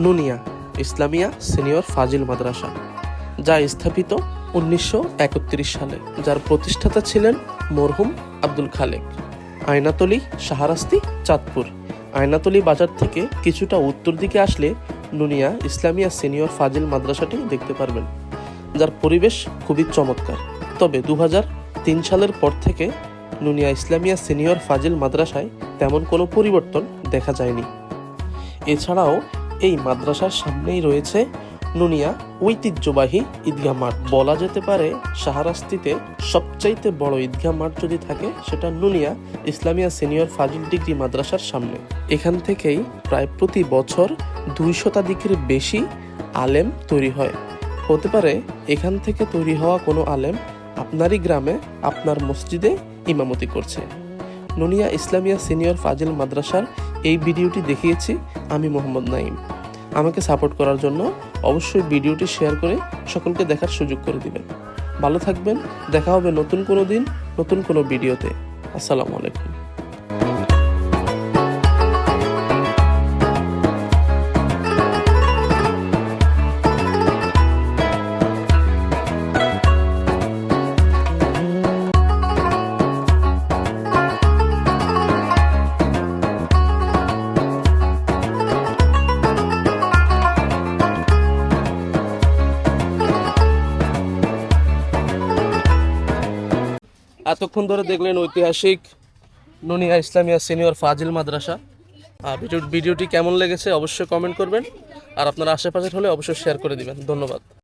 নুনিয়া Islamia senior ফাজিল মাদ্রাসা, যা স্থাপিত 1931 সালে, যার প্রতিষ্ঠাতা ছিলেন মরহুম আব্দুল খালেক। আয়নাতলী, শাহরাস্তি, চাঁদপুর। আয়নাতলী বাজার থেকে কিছুটা উত্তর দিকে আসলে নুনিয়া ইসলামিয়া সিনিয়র ফাজিল মাদ্রাসাটি দেখতে পারবেন, যার পরিবেশ খুবই চমৎকার। তবে 2003 সালের পর থেকে নুনিয়া ইসলামিয়া সিনিয়র ফাজিল মাদ্রাসায় তেমন কোনো পরিবর্তন দেখা যায়নি। এছাড়াও এই মাদ্রাসার সামনেই রয়েছে নুনিয়া ঐতিহ্যবাহী ঈদগাহ মাঠ। বলা যেতে পারে শাহরাস্তিতে সবচাইতে বড় ঈদগাহ মাঠ যদি থাকে সেটা নুনিয়া ইসলামিয়া সিনিয়র ফাজিল ডিগ্রি মাদ্রাসার সামনে। এখান থেকেই প্রায় প্রতি বছর 2 শতাধিকের বেশি আলেম তৈরি হয়। হতে পারে এখান থেকে তৈরি হওয়া কোনো আলেম আপনারই গ্রামে আপনার মসজিদে ইমামতি করছে। নুনিয়া ইসলামিয়া সিনিয়র ফাজিল মাদ্রাসার এই ভিডিওটি দেখিয়েছি আমি মোহাম্মদ নাইম। আমাকে সাপোর্ট করার জন্য অবশ্যই ভিডিওটি শেয়ার করে সকলকে দেখার সুযোগ করে দিবেন। ভালো থাকবেন, দেখা হবে নতুন কোনো দিন নতুন কোনো ভিডিওতে। আসসালামু আলাইকুম। এতক্ষণ ধরে দেখলেন ঐতিহাসিক নুনিয়া ইসলামিয়া সিনিয়র ফাজিল মাদ্রাসা। ভিডিওটি কেমন লেগেছে অবশ্যই কমেন্ট করবেন, আর আপনারা আশেপাশের হলে অবশ্যই শেয়ার করে দিবেন। ধন্যবাদ।